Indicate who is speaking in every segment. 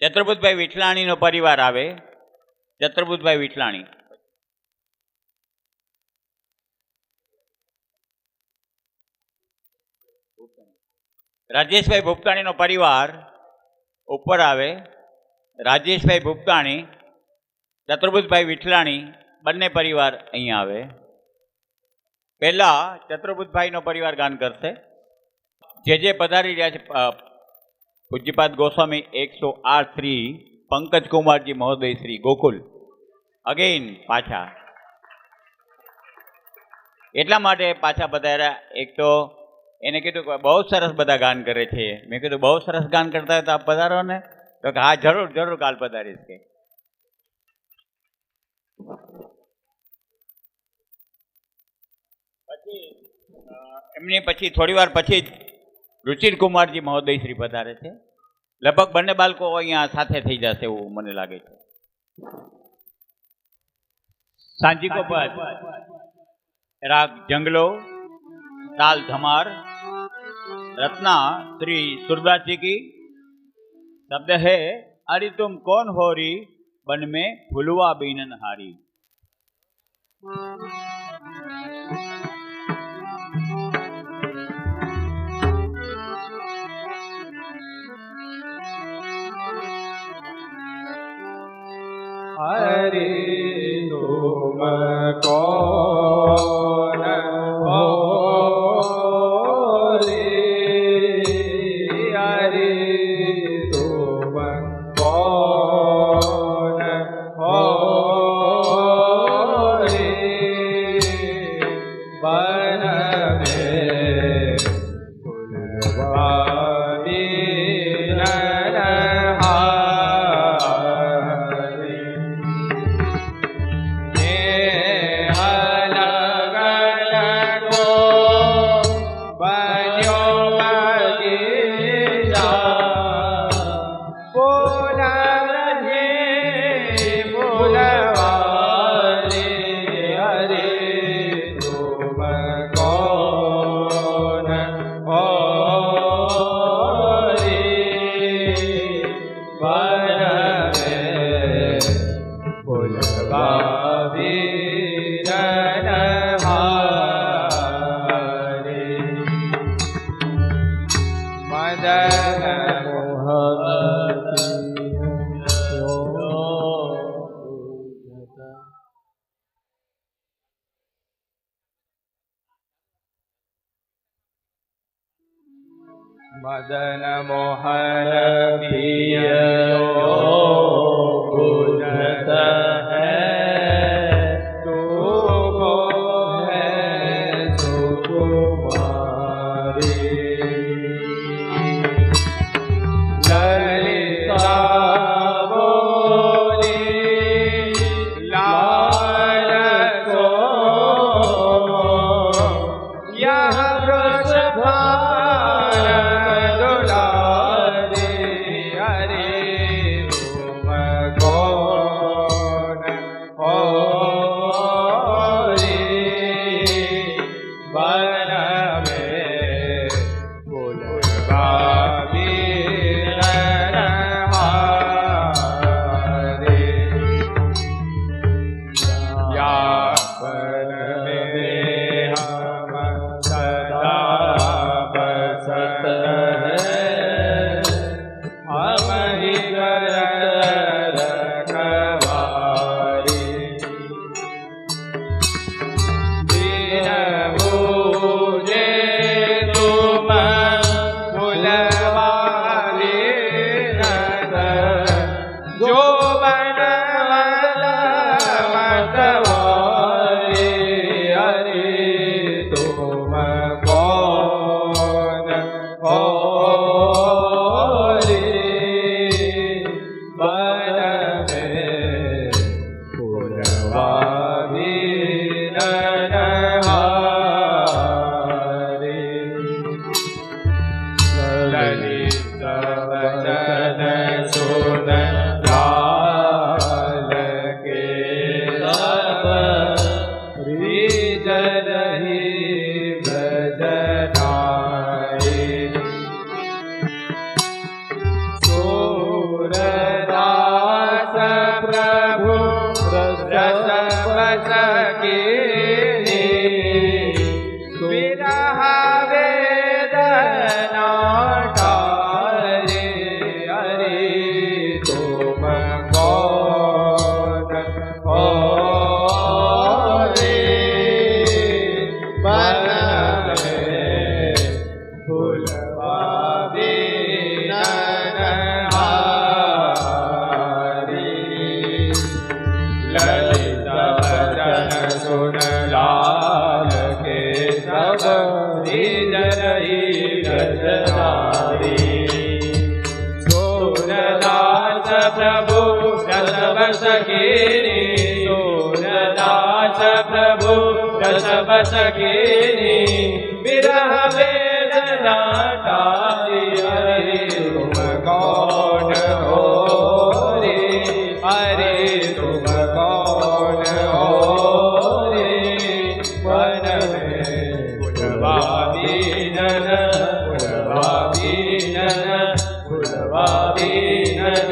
Speaker 1: ચતુર્બુદ્ધભાઈ વિઠલાણીનો પરિવાર આવે. ચતુર્બુદ્ધભાઈ વિઠલાણી. રાજેશભાઈ ભૂપતાણીનો પરિવાર ઉપર આવે. રાજેશભાઈ ભૂપતાણી, ચતુર્બુદ્ધભાઈ વિઠલાણી બંને પરિવાર અહીંયા આવે. પહેલા ચતુર્બુદ્ધભાઈનો પરિવાર ગાન કરશે. જે પધારી રહ્યા છે પૂજ્યપાદ ગોસ્વામી 108 શ્રી પંકજ કુમારજી મહોદય શ્રી ગોકુલ અગેન પાછા એટલા માટે પાછા પધાર્યા. એક તો એને કીધું કે બહુ સરસ બધા ગાન કરે છે. મેં કીધું બહુ સરસ ગાન કરતા હોય તો આપ પધારો ને. તો કે હા જરૂર જરૂર કાલ પધારીશ કે. પછી એમની પછી થોડી વાર પછી જ રુચિર કુમારજી મહોદય શ્રી પધારે છે. લગભગ બંને બાળકો અહીંયા સાથે થઈ જશે એવું મને લાગે છે. સાંજીકો પદ રાગ જંગલો, ताल धमार, रत्ना श्री सूरदास जी की. शब्द है अरे तुम कौन हो री बन में फुलवा बीनन हारी.
Speaker 2: अरे तुम कौन हो रे, अरे तुम कौन हो रे, बन में फुलवा बीनन हारी. मदन मोहन पियो बुझत है तो को है सुकुमारी. ललिता बोली लाल को यह वृषभा सखिनी सूरदास प्रभु रसव सखिनी विरह वेदना तारी हरि तुम कौन हो रे हरे तुम कौन हो रे वन में फुलवा बीनन फुलवा बीनन फुलवा बीनन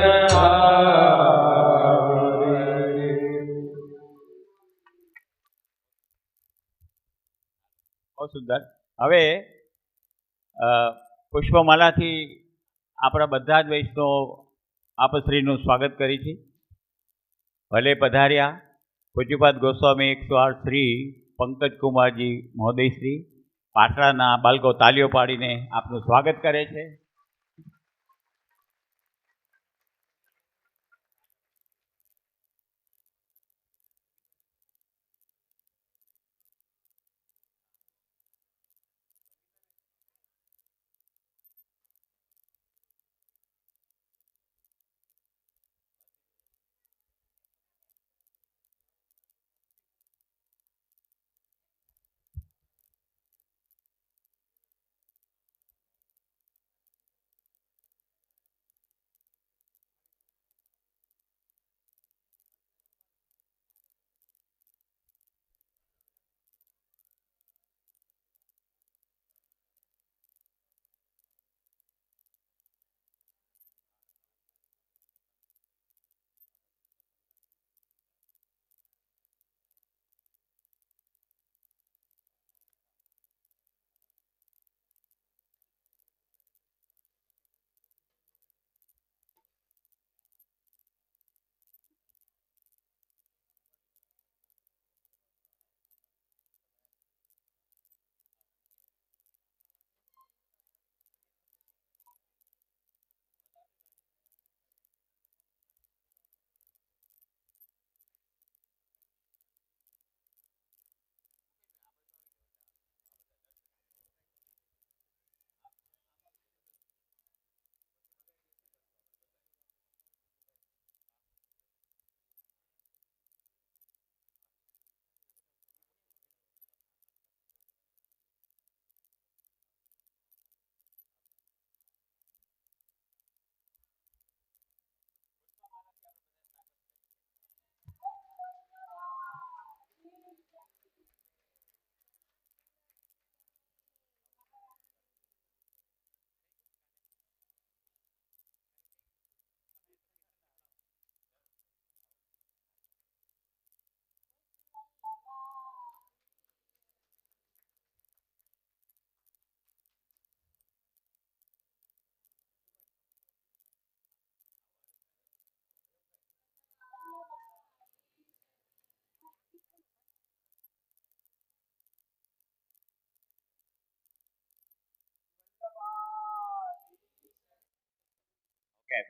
Speaker 1: બહુ સુંદર. હવે પુષ્પમાલાથી આપણા બધા જ વૈષ્ણવ આપશ્રીનું સ્વાગત કરી છે. ભલે પધાર્યા પૂજ્યપાદ ગોસ્વામી 108 શ્રી પંકજકુમારજી મહોદય શ્રી પાટણાના બાળકો તાલીઓ પાડીને આપનું સ્વાગત કરે છે.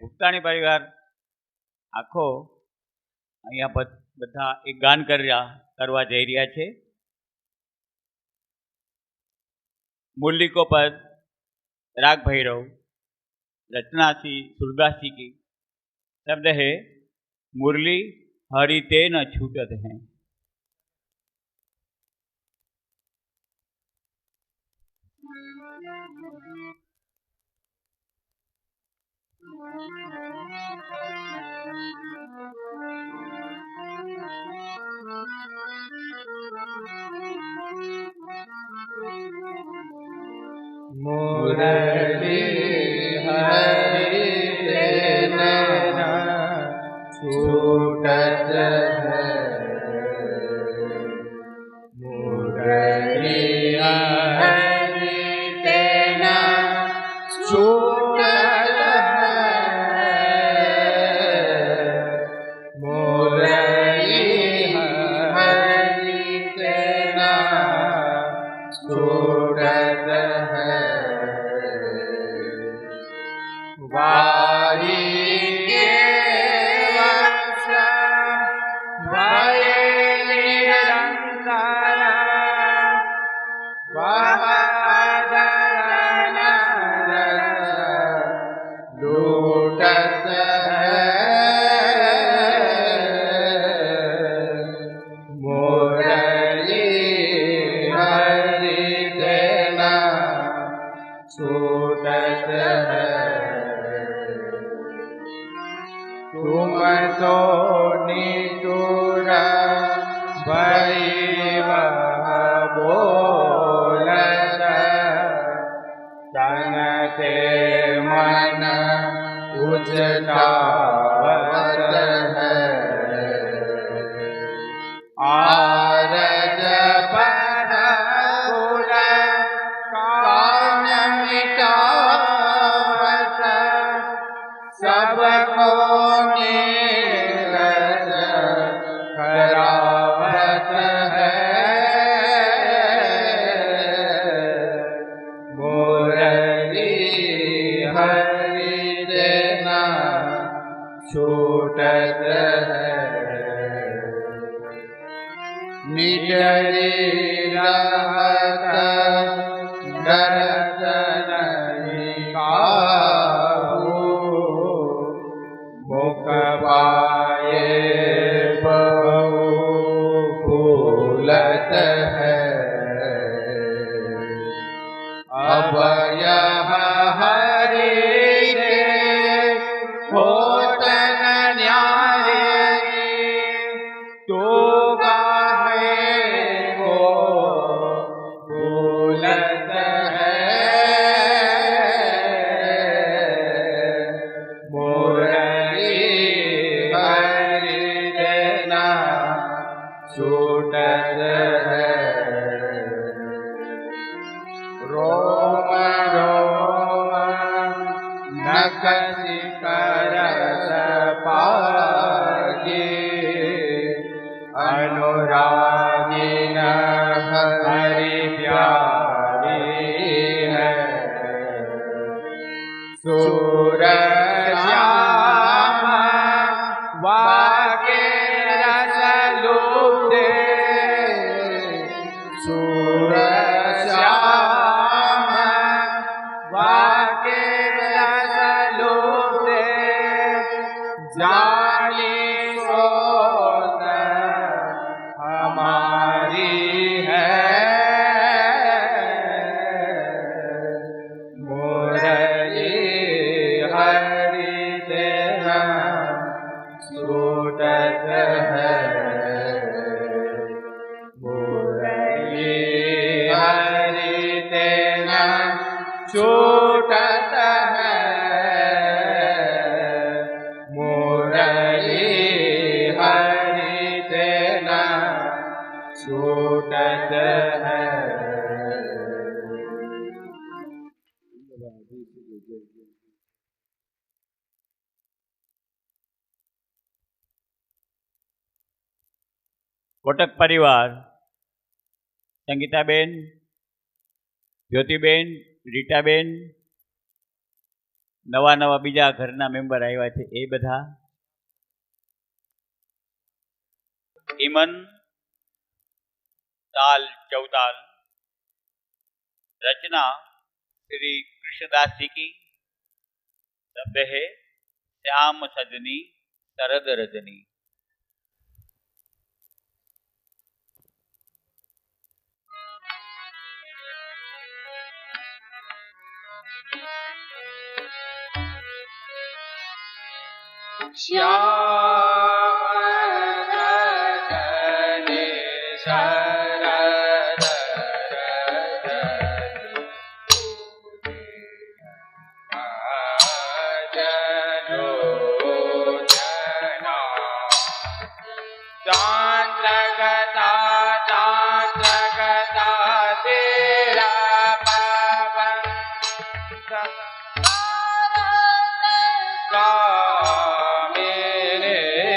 Speaker 1: ગુપ્તાણી પરિવાર આખો અહીંયા બધા એક ગાન કરવા જઈ રહ્યા છે. मुरली को पद राग भैरव रचना सी सूरदास जी की. शब्द है मुरली हरि ते न छूटत है.
Speaker 2: मुरली हरि ते न छूटत है. मुरली हरि ते न छूटत है. मुरली हरि ते न छूटत है. वारी के वंश भय निरंतर बहादुर रस लूटत है. तो निटुर भई वह बोलत, तन ते मन उचटावत है। आरज पर कुल कान मिटावत, सबको नीरज करावत है। मुरली हरि देना छूटत है। निडरी रहत डरत नहीं काहू, मुख पाए बहु फूलत है। अब यह हरि के होत न न्यारे, तो गाहे को भूलत है। मुरली हरि देना छूटत है। रोम रोम नख शिखरस पागी, अनुरागिन हरि प्यारी है। सूर श्याम वाके रस लूटे, सूर श्याम वाके रस लूटे, जानी सोत हमारी है। मुरली हरि देना छूटत है। मुरली हरि देना छूटत है। मुरली हरि देना छूटत है।
Speaker 1: કોટક પરિવાર સંગીતાબેન, જ્યોતિબેન, રીટાબેન, નવા નવા બીજા ઘરના મેમ્બર આવ્યા છે એ બધા, ઈમન, ताल चौताल, रचना श्री कृष्णदास जी की, शब्द है श्याम सजनी शरद रजनी।
Speaker 2: श्याम रजनी शरद रजनी, भजनो जना। चांद्रगता चांद्रगता तेरा पावन का मेरे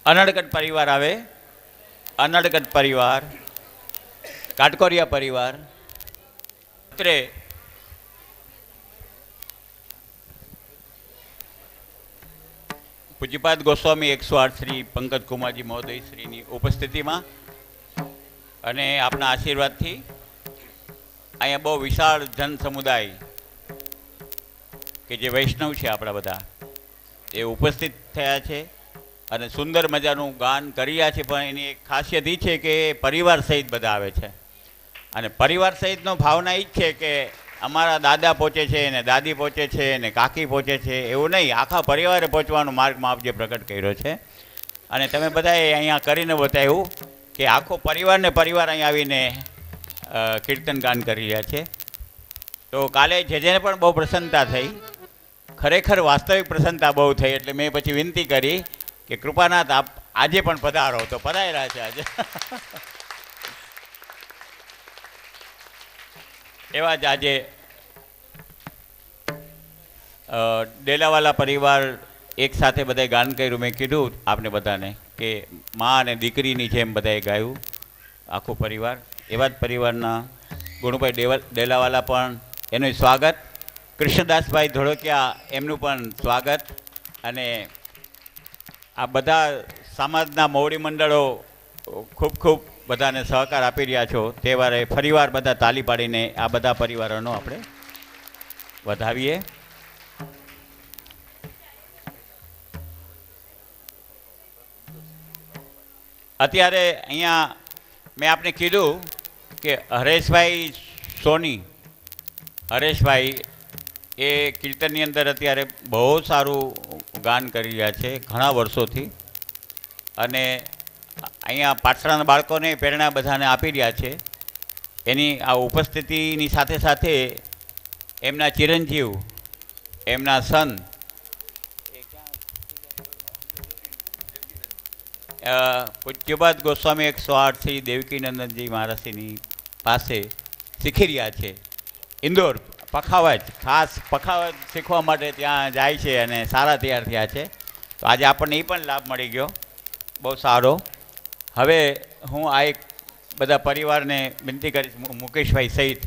Speaker 1: અનડગત પરિવાર આવે, અનડગત પરિવાર, કાટકોરિયા પરિવાર, પૂજ્યપાદ ગોસ્વામી 108 શ્રી પંકજ કુમારજી મહોદય શ્રીની ઉપસ્થિતિમાં અને આપના આશીર્વાદથી અહીંયા બહુ વિશાળ જન સમુદાય કે જે વૈષ્ણવ છે આપણા બધા એ ઉપસ્થિત થયા છે અને સુંદર મજાનું ગાન કરી રહ્યા છે. પણ એની એક ખાસિયત એ છે કે પરિવાર સહિત બધા આવે છે અને પરિવાર સહિતનો ભાવના એ જ છે કે અમારા દાદા પહોંચે છે ને દાદી પહોંચે છે ને કાકી પહોંચે છે એવું નહીં, આખા પરિવારે પહોંચવાનો માર્ગમાં આપ જે પ્રગટ કર્યો છે. અને તમે બધાએ અહીંયા કરીને બતાવ્યું કે આખો પરિવારને પરિવાર અહીં આવીને કીર્તન ગાન કરી રહ્યા છે. તો કાલે જેને પણ બહુ પ્રસન્નતા થઈ, ખરેખર વાસ્તવિક પ્રસન્નતા બહુ થઈ, એટલે મેં પછી વિનંતી કરી કે કૃપાનાથ આપ આજે પણ પધારો, તો પધાર્યા છે આજે. એવા જ આજે ડેલાવાલા પરિવાર એક સાથે બધાએ ગાન કર્યું. મેં કીધું આપને બધાને કે મા અને દીકરીની જેમ બધાએ ગાયું આખું પરિવાર. એવા જ પરિવારના ગુણુભાઈ ડેલાવાલા પણ એનું સ્વાગત, કૃષ્ણદાસભાઈ ધોળકિયા એમનું પણ સ્વાગત, અને આ બધા સમાજના મોવડી મંડળો ખૂબ ખૂબ બધાને સહકાર આપી રહ્યા છો. તે વારે ફરીવાર બધા તાલી પાડીને આ બધા પરિવારોનો આપણે વધાવીએ. અત્યારે અહીંયા મેં આપને કીધું કે હરેશભાઈ સોની, હરેશભાઈ એ કીર્તનની અંદર અત્યારે બહુ સારું ગાન કરી રહ્યા છે ઘણા વર્ષોથી, અને અહીંયા પાઠશાળાના બાળકોને પ્રેરણા બધાને આપી રહ્યા છે. એની આ ઉપસ્થિતિની સાથે સાથે એમના ચિરંજીવ, એમના સન પૂજ્યપાદ ગોસ્વામી 108 શ્રી દેવકીનંદનજી મહારાજની પાસે શીખી રહ્યા છે. ઇન્દોર પખાવજ, ખાસ પખાવજ શીખવા માટે ત્યાં જાય છે અને સારા તૈયાર થયા છે. તો આજે આપણને એ પણ લાભ મળી ગયો, બહુ સારો. હવે હું આ એક બધા પરિવારને વિનંતી કરીશ, મુકેશભાઈ સહિત.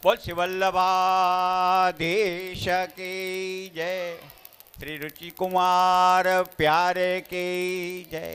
Speaker 1: બોલ શ્રી વલ્લભાધીશ કી જય, શ્રી રુચિકુમાર પ્યારે કી જય.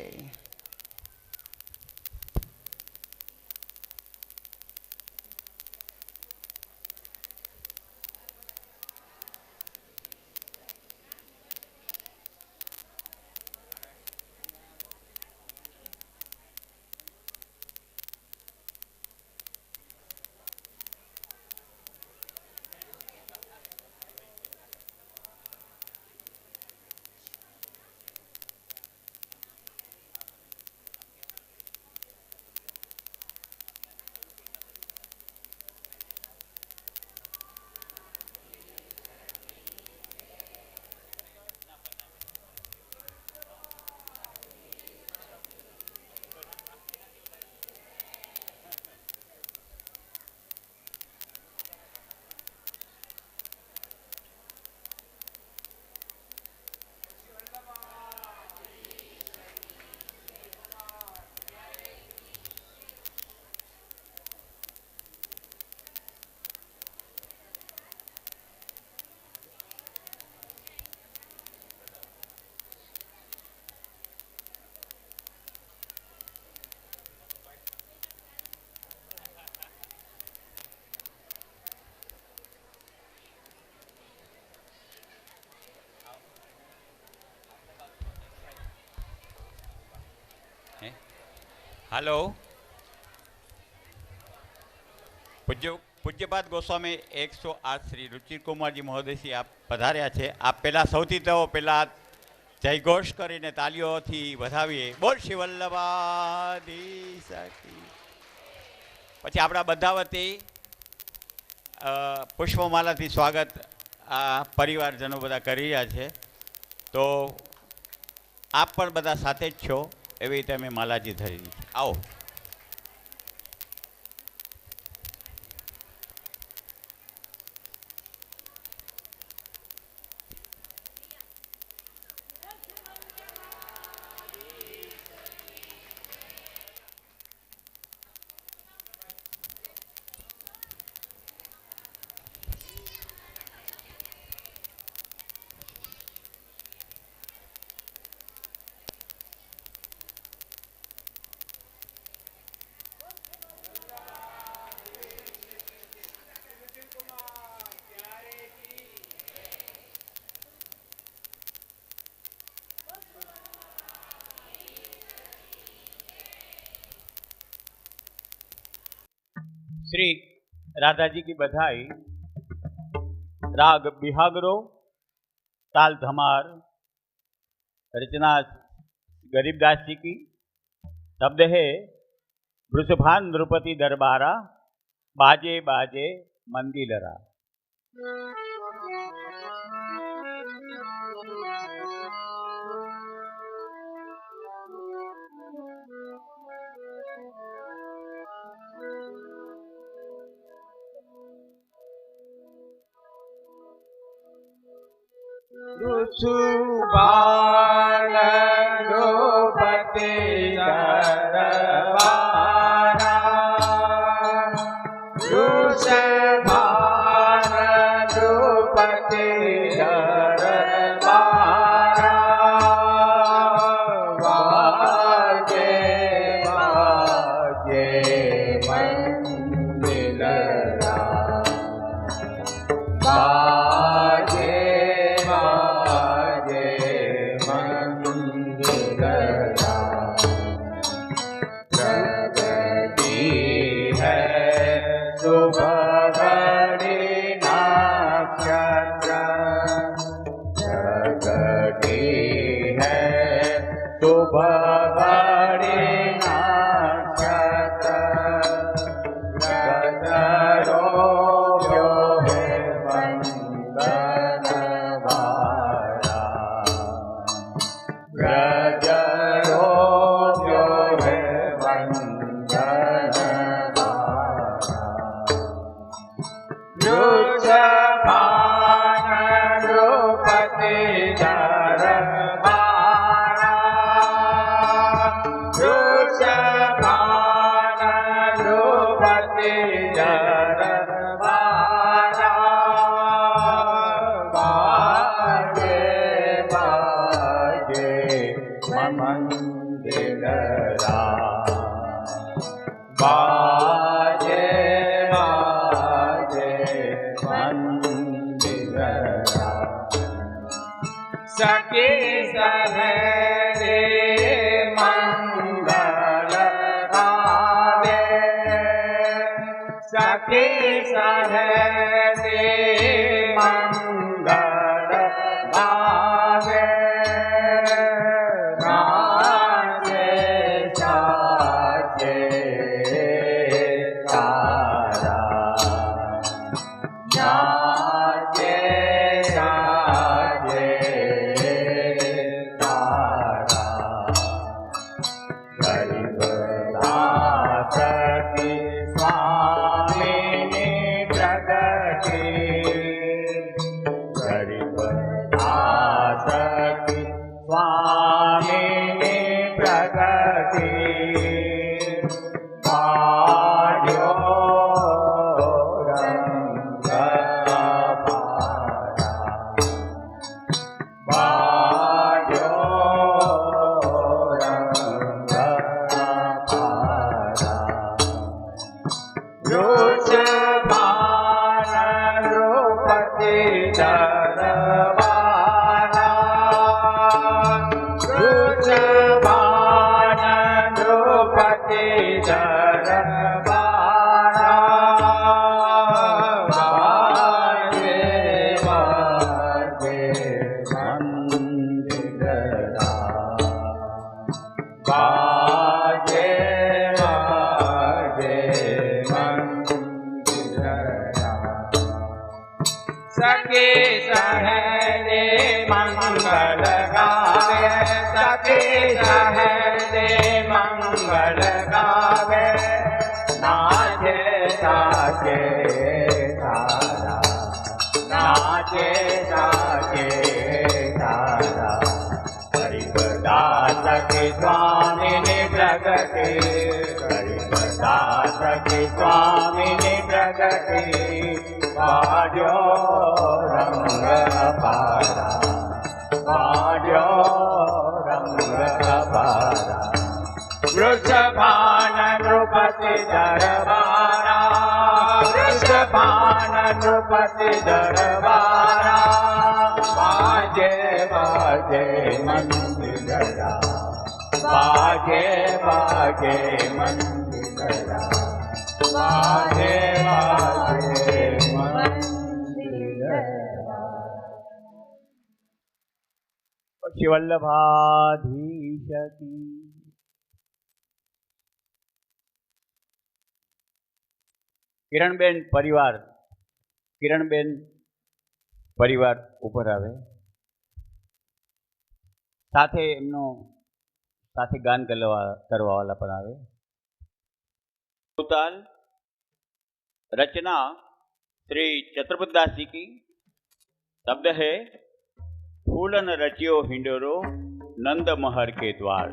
Speaker 1: હાલો, પૂજ્યપાદ ગોસ્વામી 108 શ્રી રુચિકુમારજી મહોદયશ્રી આપ પધાર્યા છે. આપ પહેલાં સૌથી તો પહેલાં જયઘોષ કરીને તાલીઓથી વધાવીએ. બોલ શ્રી વલ્લભાધીશ કી. પછી આપણા બધા વતી પુષ્પમાલાથી સ્વાગત આ પરિવારજનો બધા કરી રહ્યા છે. તો આપ પણ બધા સાથે જ છો એવી રીતે અમે માલાજી ધરી છે. આવો. श्री राधा जी की बधाई, राग बिहागरो, ताल धमार, रचना गरीबदास जी की, शब्द है वृषभान नृपति दरबारा, बाजे बाजे मंदिलरा.
Speaker 2: सुबान द्रौपदी दरबारा सुबान द्रौपदी दरबारा वाजे वाजे मंदिरा वाजे वाजे मंदिरा प्रगति है सुबह घड़ी नक्षत्र प्रगति है सुबह घड़ी नक्षत्र गजरो व्योहे वंदनवारा गजरो व्योहे वंदनवारा रुचपान द्रौपदी दरबारा रुचपान द्रौपदी दरबारा बाजे बाजे मंदिरा बाजे बाजे मंदिरा सखी सहेली मंगल गावे सखी सहेली मंगल गावे नाचे साचे तारा नाचे साचे तारा गरीबदास की स्वामिनी प्रगति गरीबदास की स्वामिनी प्रगति पाड्यो रंग पारा पाड्यो रंग पारा रुचपान द्रौपदी दरबारा रुचपान द्रौपदी दरबारा वाजे वाजे मंदिरा वाजे वाजे मंदिरा सखी सहेली मंगल गावे सखी सहेली मंगल गावे नाचे साचे तारा नाचे साचे तारा गरीबदास की स्वामिनी प्रगति गरीबदास की स्वामिनी प्रगति वाड्यो रंग पारा वाड्यो रंग पारा वृषभान द्रौपदी दरबारा वृषभान द्रौपदी दरबारा बाजे बाजे मंदिरा बाजे बाजे मंदिरा बाजे बाजे मंदिरा वल्लभाधीश की કિરણબેન પરિવાર ઉપર આવે સાથે એમનો સાથે ગાન કરવાવાળા પણ આવે. ताल रचना श्री चतुर्बुद्धास जी की. शब्द है
Speaker 1: ફૂલન રચ્યો હિંડોરો નંદ મહર કે દ્વાર.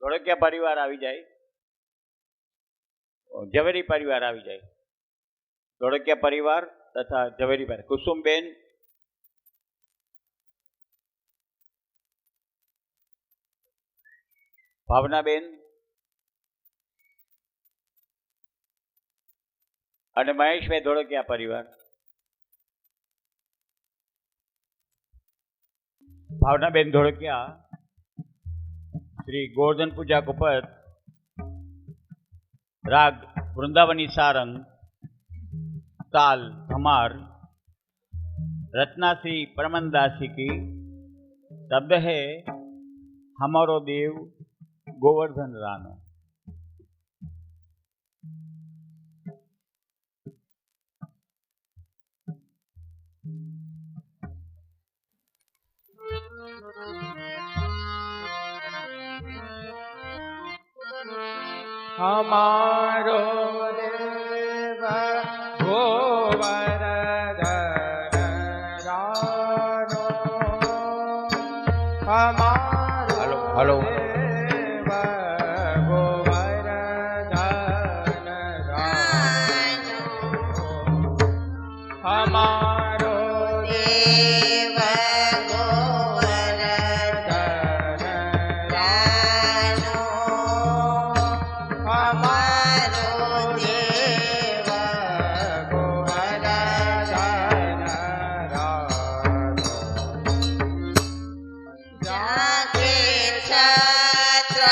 Speaker 1: ધોળકિયા પરિવાર આવી જાય, ઝવેરી પરિવાર આવી જાય. ધોળકિયા પરિવાર તથા ઝવેરી પરિવાર. કુસુમબેન, ભાવનાબેન અને મહેશભાઈ ધોળકિયા પરિવાર. ભાવનાબેન ધોળકિયા શ્રી ગોવર્ધન પૂજા કુપત, રાગ વૃંદાવની સારંગ, ताल धमार, रत्ना श्री परमनदासी की. शब्द है हमारो देव गोवर्धन रानो.
Speaker 3: हमारो देव गोवर्धन रानो, हमारो
Speaker 1: हेलो
Speaker 3: देव गोवर्धन रानो, हमारो
Speaker 4: देव गोवर्धन रानो, हमारो देव गोवर्धन रानो, जाके छत्र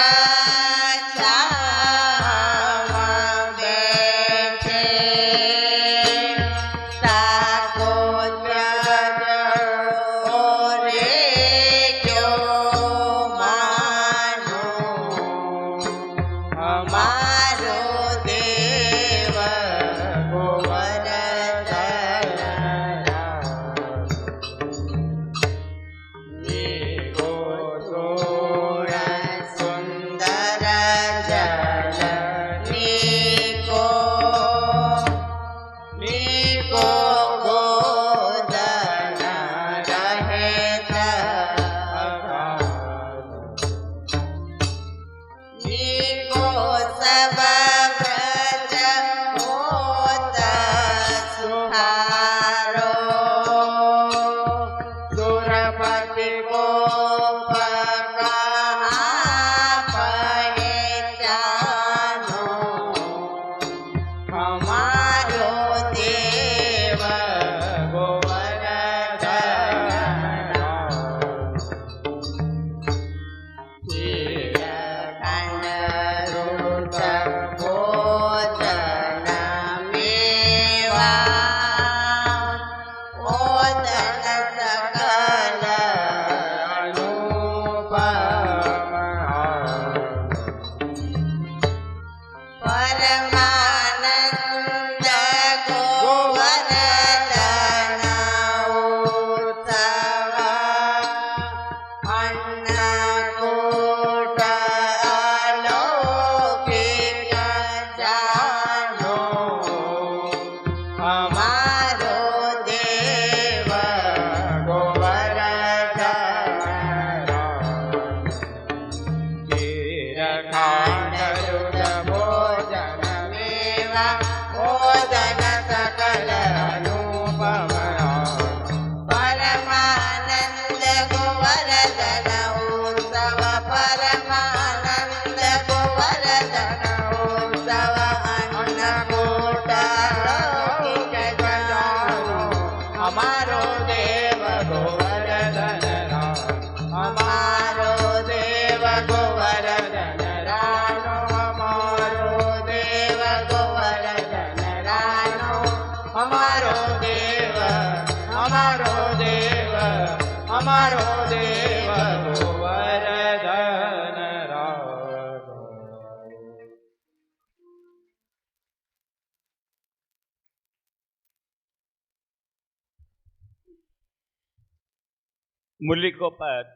Speaker 1: मुरलीकोपद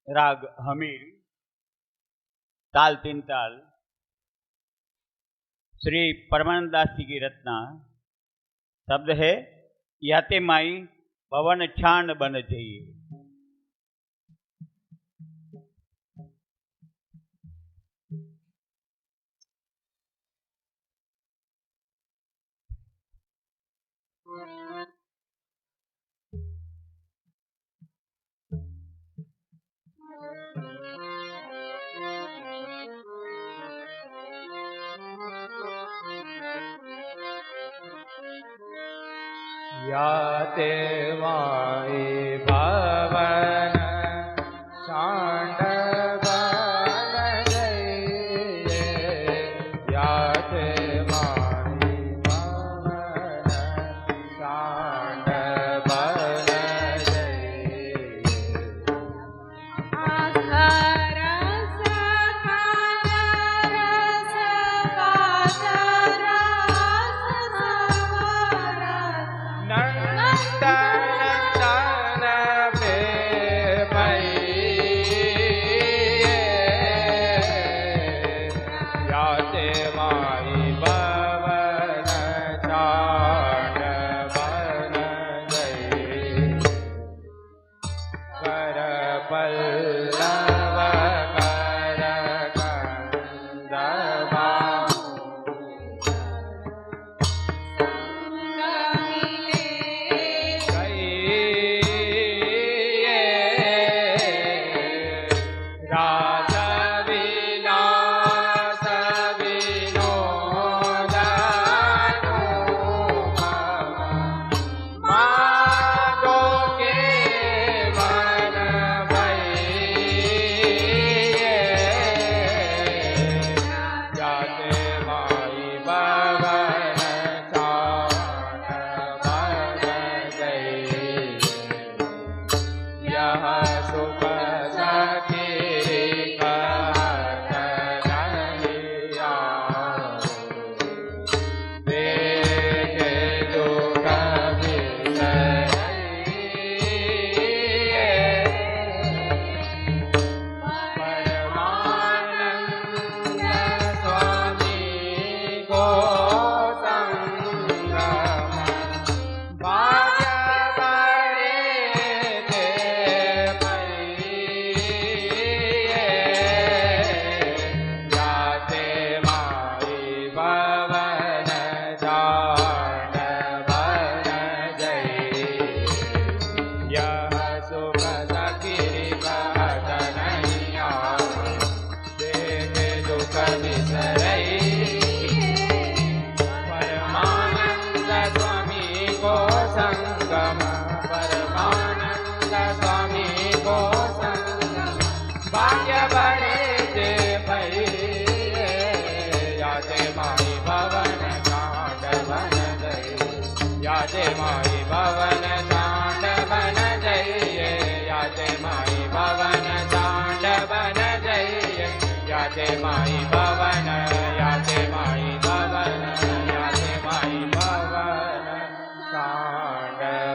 Speaker 1: राग हमीर, ताल 3 ताल, श्री परमानंद दास जी की रचना। शब्द है याते माई पवन छान बन जाइए।
Speaker 3: याते माई भवन चांड बन जाइए। याते माई भवन चांड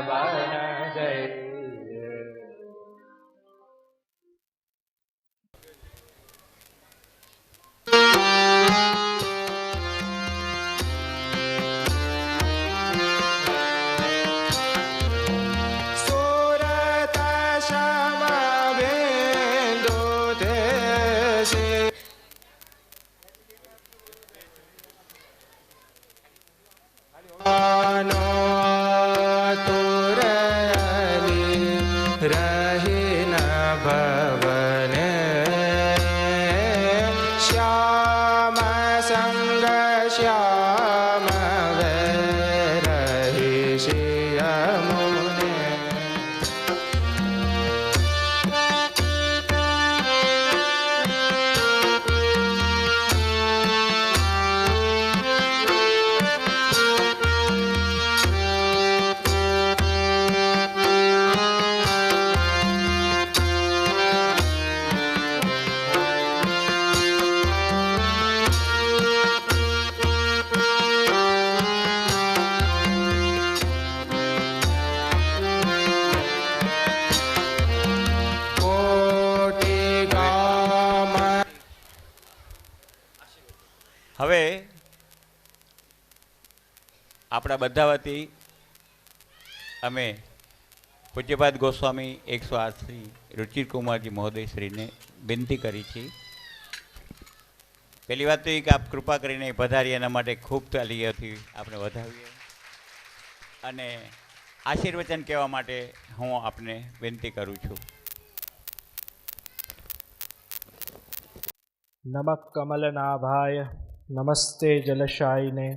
Speaker 3: बन जाइए।
Speaker 1: હવે આપણા બધા વતી અમે પૂજ્યપાદ ગોસ્વામી 108 શ્રી રુચિરકુમારજી મહોદય શ્રીને વિનંતી કરી છે. પહેલી વાત તો એ કે આપ કૃપા કરીને પધારી એના માટે ખૂબ તાલીઓથી આપણે વધાવીએ અને આશીર્વચન કહેવા માટે હું આપને વિનંતી કરું છું.
Speaker 3: નમઃ કમલનાભાય નમસ્તે જલશાયિને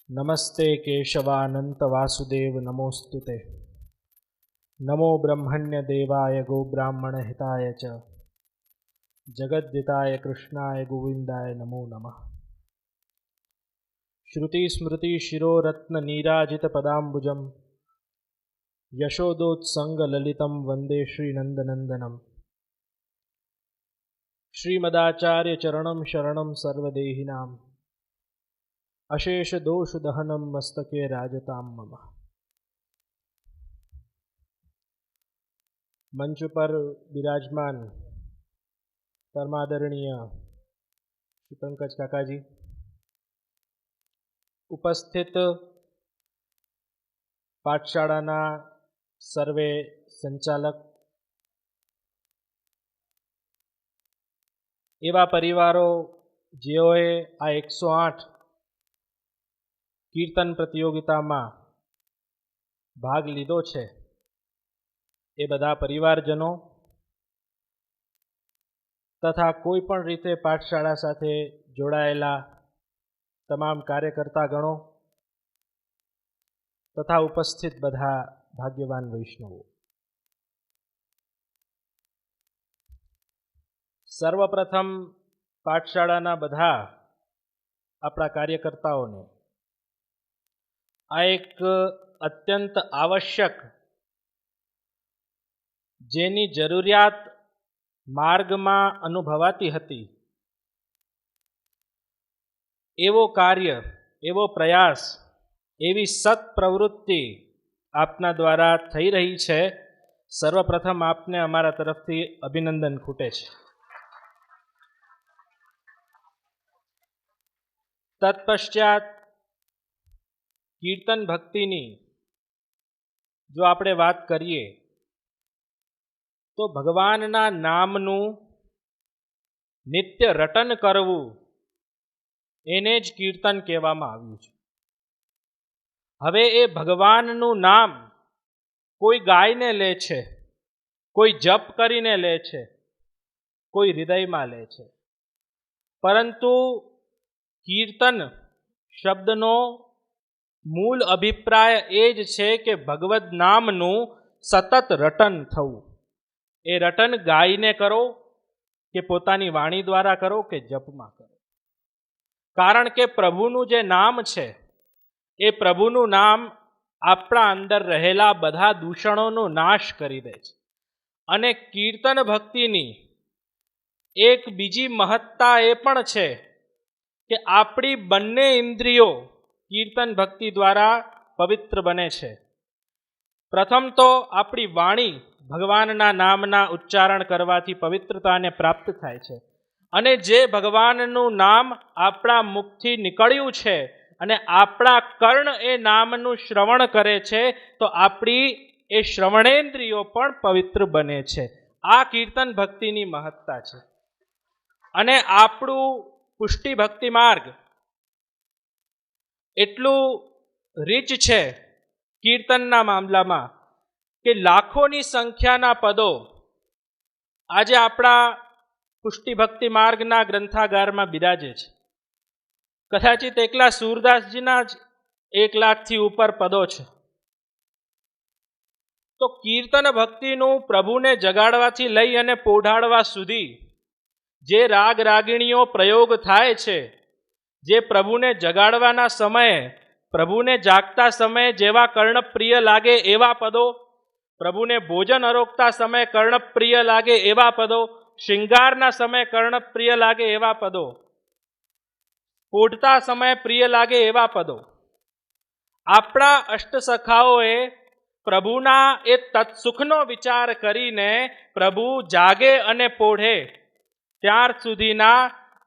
Speaker 3: નમસ્તે કેશવાનંત વાસુદેવ નમોસ્તુતે. નમો બ્રહ્મણ્ય દેવાય ગોબ્રાહ્મણ હિતાય ચ જગદ્દિતાય કૃષ્ણાય ગોવિંદાય નમો નમઃ. શ્રુતિ સ્મૃતિ શિરોરત્ન નીરાજિત પદાંબુજમ યશોદોત્સંગ લલિતમ વંદે શ્રીનંદનંદનમ. શ્રીમદાચાર્ય ચરણમ શરણમ સર્વદેહિનામ અશેષ દોષ દહનમ મસ્તકે રાજતામ મમ. મંચ પર બિરાજમાન પરમાદરણીય શ્રી પંકજ કાકાજી, ઉપસ્થિત પાઠશાળાના સર્વે સંચાલક, એવા પરિવારો જેઓએ આ 108 કીર્તન પ્રતિયોગિતામાં ભાગ લીધો છે, એ બધા પરિવારજનો તથા કોઈ પણ રીતે પાઠશાળા સાથે જોડાયેલા તમામ કાર્યકર્તાગણો તથા ઉપસ્થિત બધા ભાગ્યવાન વૈષ્ણવો, સર્વપ્રથમ પાઠશાળાના બધા આપણા કાર્યકર્તાઓને આ એક અત્યંત આવશ્યક, જેની જરૂરિયાત માર્ગમાં અનુભવાતી હતી, એવો કાર્ય, એવો પ્રયાસ, એવી સત પ્રવૃત્તિ આપના દ્વારા થઈ રહી છે. સર્વપ્રથમ આપને અમારા તરફથી અભિનંદન ખૂટે છે. તત્પશ્ચાત કીર્તન ભક્તિની જો આપણે વાત કરીએ તો ભગવાનના નામનું નિત્ય રટન કરવું, એને જ કીર્તન કહેવામાં આવ્યું છે. હવે એ ભગવાનનું નામ કોઈ ગાઈને લે છે, કોઈ જપ કરીને લે છે, કોઈ હૃદયમાં લે છે, પરંતુ કીર્તન શબ્દનો મૂળ અભિપ્રાય એ જ છે કે ભગવદ નામનું સતત રટન થવું. એ રટન ગાઈને કરો કે પોતાની વાણી દ્વારા કરો કે જપમાં કરો. કારણ કે પ્રભુનું જે નામ છે, એ પ્રભુનું નામ આપણા અંદર રહેલા બધા દૂષણોનો નાશ કરી દે છે. અને કીર્તન ભક્તિની એક બીજી મહત્તા એ પણ છે કે આપણી બંને ઇન્દ્રિયો કીર્તન ભક્તિ દ્વારા પવિત્ર બને છે. પ્રથમ તો આપણી વાણી ભગવાનના નામના ઉચ્ચારણ કરવાથી પવિત્રતાને પ્રાપ્ત થાય છે. અને જે ભગવાનનું નામ આપણા મુખથી નીકળ્યું છે અને આપણા કર્ણ એ નામનું શ્રવણ કરે છે, તો આપણી એ શ્રવણેન્દ્રિયો પણ પવિત્ર બને છે. આ કીર્તન ભક્તિની મહત્તા છે. અને આપણું પુષ્ટિ ભક્તિ માર્ગ એટલું રીચ છે કીર્તનના મામલામાં કે લાખોની સંખ્યાના પદો આજે આપણા પુષ્ટિ ભક્તિ માર્ગના ગ્રંથાગારમાં બિરાજે છે. કદાચિત એકલા સૂરદાસજીના જ 1 લાખથી ઉપર પદો છે. તો કીર્તન ભક્તિનું પ્રભુને જગાડવાથી લઈ અને પોઢાડવા સુધી જે રાગ રાગિણીઓ પ્રયોગ થાય છે, જે પ્રભુને જગાડવાના સમયે, પ્રભુને જાગતા સમયે જેવા કર્ણપ્રિય લાગે એવા પદો, પ્રભુને ભોજન અરોગતા સમયે કર્ણપ્રિય લાગે એવા પદો, શૃંગારના સમયે કર્ણપ્રિય લાગે એવા પદો, પોઢતા સમયે પ્રિય લાગે એવા પદો, આપણા અષ્ટસખાઓએ પ્રભુના એ તત્સુખનો વિચાર કરીને પ્રભુ જાગે અને પોઢે ત્યાર સુધીના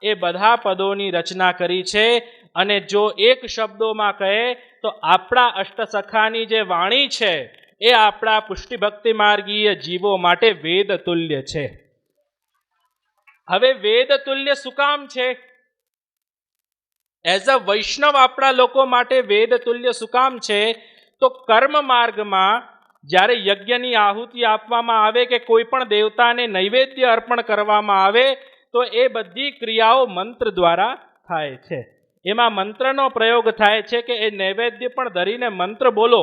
Speaker 3: એ બધા પદોની રચના કરી છે. અને જો એક શબ્દોમાં કહે તો આપણા અષ્ટસખાની જે વાણી છે એ આપણા પુષ્ટિભક્તિ માર્ગીય જીવો માટે વેદ તુલ્ય છે. હવે વેદ તુલ્ય શું કામ છે? એઝ અ વૈષ્ણવ આપણા લોકો માટે વેદ તુલ્ય શું કામ છે? તો કર્મ માર્ગમાં જ્યારે યજ્ઞની આહુતિ આપવામાં આવે કે કોઈ પણ દેવતાને નૈવેદ્ય અર્પણ કરવામાં આવે તો એ બધી ક્રિયાઓ મંત્ર દ્વારા થાય છે. એમાં મંત્રનો પ્રયોગ થાય છે કે એ નૈવેદ્ય પણ ધરીને મંત્ર બોલો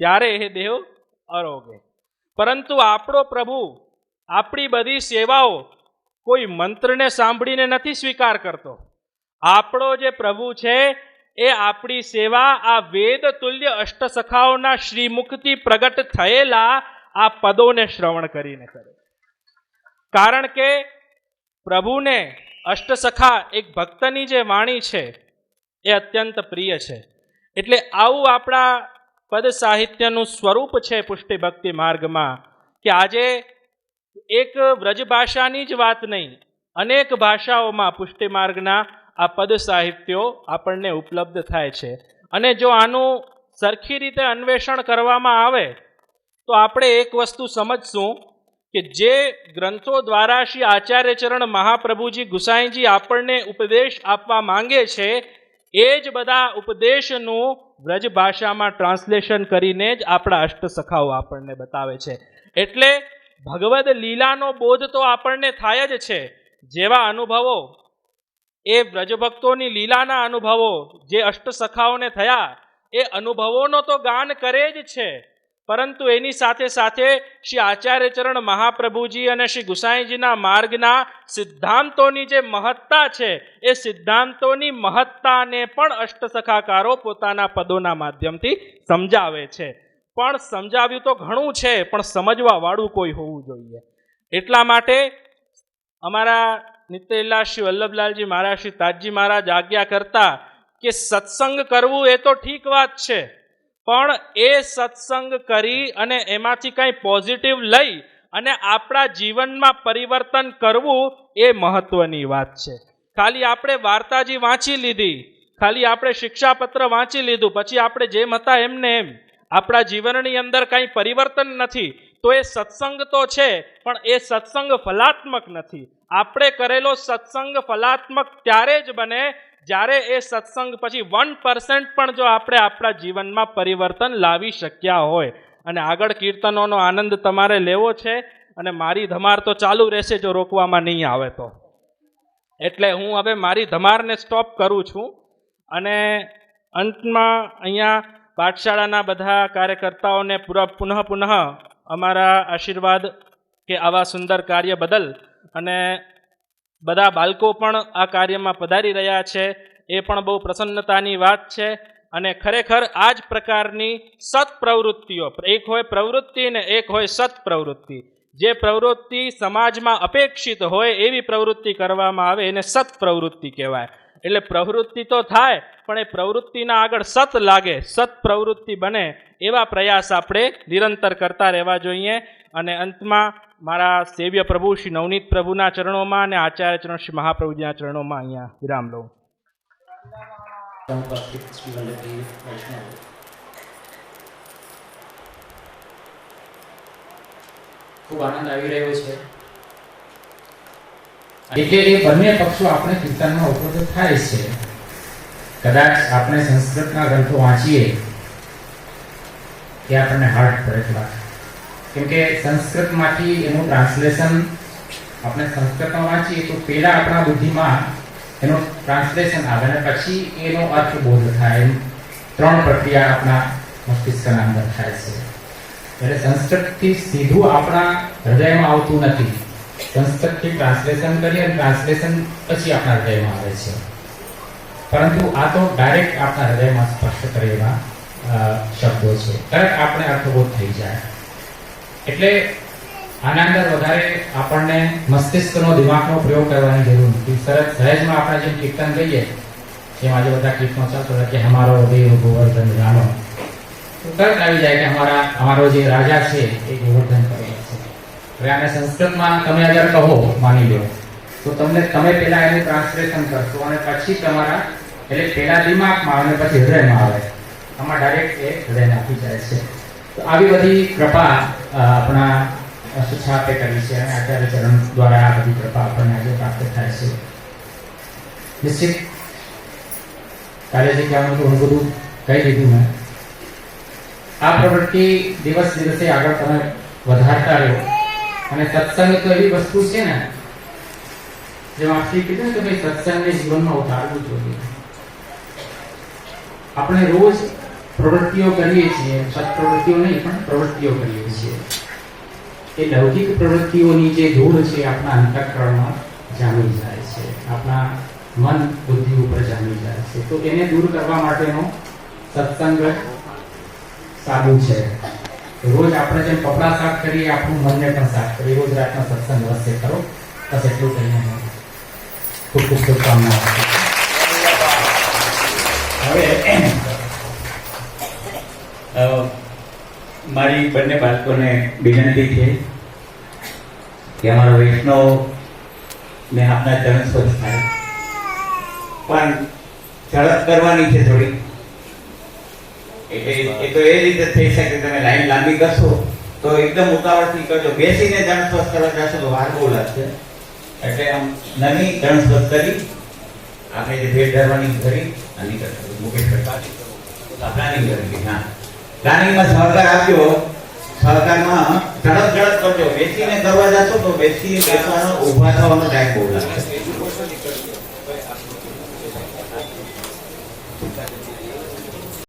Speaker 3: ત્યારે એ દેવ આરોગે. પરંતુ આપણો પ્રભુ આપણી બધી સેવાઓ કોઈ મંત્રને સાંભળીને નથી સ્વીકાર કરતો. આપણો જે પ્રભુ છે એ આપણી સેવા આ વેદ તુલ્ય અષ્ટસખાઓના શ્રીમુખથી પ્રગટ થયેલા આ પદોને શ્રવણ કરીને કરે. કારણ કે પ્રભુને અષ્ટસખા એક ભક્તની જે વાણી છે એ અત્યંત પ્રિય છે. એટલે આવું આપણા પદ સાહિત્યનું સ્વરૂપ છે પુષ્ટિ ભક્તિ માર્ગમાં કે આજે એક વ્રજ ભાષાની જ વાત નહીં, અનેક ભાષાઓમાં પુષ્ટિ માર્ગના આ પદ સાહિત્યો આપણને ઉપલબ્ધ થાય છે. અને જો આનું સરખી રીતે અન્વેષણ કરવામાં આવે તો આપણે એક વસ્તુ સમજશું કે જે ગ્રંથો દ્વારા શ્રી આચાર્ય ચરણ મહાપ્રભુજી ગુસાઈજી આપણને ઉપદેશ આપવા માંગે છે એ જ બધા ઉપદેશનું વ્રજ ભાષામાં ટ્રાન્સલેશન કરીને જ આપણા અષ્ટસખાઓ આપણને બતાવે છે. એટલે ભગવદ લીલાનો બોધ તો આપણને થાય જ છે. જેવા અનુભવો એ વ્રજભક્તોની લીલાના અનુભવો જે અષ્ટસખાઓને થયા એ અનુભવોનો તો ગાન કરે જ છે. પરંતુ એની સાથે સાથે શ્રી આચાર્ય ચરણ મહાપ્રભુજી અને શ્રી ગુસાઈજીના માર્ગના સિદ્ધાંતોની જે મહત્તા છે એ સિદ્ધાંતોની મહત્તાને પણ અષ્ટસખાકારો પોતાના પદોના માધ્યમથી સમજાવે છે. પણ સમજાવ્યું તો ઘણું છે, પણ સમજવા વાળું કોઈ હોવું જોઈએ. એટલા માટે અમારા નિત્યલીલા શ્રી વલ્લભલાલજી મહારાજ, શ્રી તાજજી મહારાજ આજ્ઞા કરતા કે સત્સંગ કરવું એ તો ઠીક વાત છે, પણ એ સત્સંગ કરી અને એમાંથી કંઈ પોઝિટિવ લઈ અને આપણા જીવનમાં પરિવર્તન કરવું એ મહત્વની વાત છે. ખાલી આપણે વાર્તાજી વાંચી લીધી, ખાલી આપણે શિક્ષાપત્ર વાંચી લીધું, પછી આપણે જેમ હતા એમને એમ આપણા જીવનની અંદર કંઈ પરિવર્તન નથી તો એ સત્સંગ તો છે પણ એ સત્સંગ ફલાત્મક નથી. આપણે કરેલો સત્સંગ ફલાત્મક ત્યારે જ બને જ્યારે એ સત્સંગ પછી 1% પણ જો આપણે આપણા જીવનમાં પરિવર્તન લાવી શક્યા હોય. અને આગળ કીર્તનોનો આનંદ તમારે લેવો છે અને મારી ધમાર તો ચાલુ રહેશે જો રોકવામાં નહીં આવે તો. એટલે હું હવે મારી ધમારને સ્ટોપ કરું છું અને અંતમાં અહીંયા પાઠશાળાના બધા કાર્યકર્તાઓને પુનઃ અમારા આશીર્વાદ કે આવા સુંદર કાર્ય બદલ, અને બધા બાળકો પણ આ કાર્યમાં પધારી રહ્યા છે એ પણ બહુ પ્રસન્નતાની વાત છે. અને ખરેખર આ જ પ્રકારની સત્પ્રવૃત્તિઓ, એક હોય પ્રવૃત્તિ ને એક હોય સત્પ્રવૃત્તિ, જે પ્રવૃત્તિ સમાજમાં અપેક્ષિત હોય એવી પ્રવૃત્તિ કરવામાં આવે એને સત્પ્રવૃત્તિ કહેવાય. એટલે પ્રવૃત્તિ તો થાય પણ એ પ્રવૃત્તિના આગળ સત લાગે, સત્પ્રવૃત્તિ બને એવા પ્રયાસ આપણે નિરંતર કરતા રહેવા જોઈએ. અને અંતમાં મારા સેવ્ય પ્રભુ શ્રી નવનીત પ્રભુના ચરણોમાં અને આચાર્ય ચરણ શ્રી મહાપ્રભુજીના ચરણોમાં અહીંયા વિરામ લઉં.
Speaker 5: ખૂબ આનંદ આવી રહ્યો છે. એટલે એ બંને પક્ષો આપણે કીર્તનમાં ઉપલબ્ધ થાય છે. કદાચ આપણે સંસ્કૃતના ગ્રંથો વાંચીએ એ આપણને હાર્ડ પડે થોડા, કેમ કે સંસ્કૃતમાંથી એનું ટ્રાન્સલેશન આપણે સંસ્કૃતમાં વાંચીએ તો પહેલા આપણા બુદ્ધિમાં એનું ટ્રાન્સલેશન આવે અને પછી એનો અર્થ બોધ થાય. એમ 3 પ્રક્રિયા આપણા મસ્તિષ્કના અંદર થાય છે. એટલે સંસ્કૃતથી સીધું આપણા હૃદયમાં આવતું નથી. સંસ્કૃતથી ટ્રાન્સલેશન કરીએ અને ટ્રાન્સલેશન પછી આપણા હૃદયમાં આવે છે. પરંતુ આ તો ડાયરેક્ટ આપણા હૃદયમાં સ્પર્શ કરેલા શબ્દો છે, તરત આપણે અર્થબોધ થઈ જાય. એટલે આના અંદર વધારે આપણને મસ્તિષ્કનો દિમાગનો પ્રયોગ કરવાની જરૂર નથી. સરસ સહેજમાં આપણે જેમ કીર્તન લઈએ જેમ આજે બધા કીર્તનો ચાલતો હોય કે અમારો દેવ ગોવર્ધન જાનો, તો તરત આવી જાય કે અમારો જે રાજા છે એ ગોવર્ધન કરે છે. હવે આને સંસ્કૃતમાં તમે અગર કહો, માની લો તો તમે પહેલા એનું ટ્રાન્સલેશન કરશો અને પછી તમારા એટલે પહેલા દિમાગમાં અને પછી હૃદયમાં આવે, આમાં ડાયરેક્ટ એ હૃદયને આપી જાય છે. તો આવી બધી કૃપા આપણા સુછાપે કરી છે અને આચાર્ય ચરણ દ્વારા આ બધી કૃપા આપણને આજે પ્રાપ્ત થાય છે. નિશ્ચિત કાલે જે કહેવાનું હતું હું બધું કહી દીધું મેં. આ પ્રવૃત્તિ દિવસ દિવસે આગળ તમે વધારતા રહો અને સત્સંગ તો એવી વસ્તુ છે ને જેમ આપથી કીધું કે ભાઈ સત્સંગને જીવનમાં ઉતારવું જોઈએ. આપણે રોજ પ્રવૃત્તિઓ કરીએ છીએ, સત્પ્રવૃત્તિઓ નહીં પણ પ્રવૃત્તિઓ કરીએ છીએ. એ લૌકિક પ્રવૃત્તિઓની જે ધૂળ છે આપણા અંતઃકરણમાં જામી જાય છે, આપણા મન બુદ્ધિ ઉપર જામી જાય છે. તો એને દૂર કરવા માટેનો સત્સંગ સારું છે. રોજ આપણે જેમ કપડાં સાફ કરીએ આપણું મનને પણ સાફ કરીએ. રોજ રાતનો સત્સંગ અવશ્ય કરો. બસ એટલું કહીને ખૂબ ખૂબ શુભકામનાઓ.
Speaker 2: હવે મારી બંને બાળકોને વિનંતી છે કે અમારો વૈષ્ણવ ને આપના ચરણ સ્પર્શ થાય, પણ ઝડપ કરવાની છે થોડી. એટલે એ તો એ રીતે થઈ શકે, તમે લાઈન લાંબી કરશો તો એકદમ ઉતાવળથી કરજો. બેસીને ચરણ સ્પર્શ કરવા જશો તો વાર બહુ લાગશે. એટલે આમ નાની ચરણ સ્પર્શ કરી આપણે જે ભેટ ધરવાની કરી નાની કરશો. મુકેશ પ્લાનિંગ કરી. હા, પ્લાનિંગમાં સહકાર આપજો. સહકારમાં ઝડપ કરજો. બેસીને કરવા જશો તો બેસવાનો ઊભા થવાનો ટાઈમ બહુ લાગશે.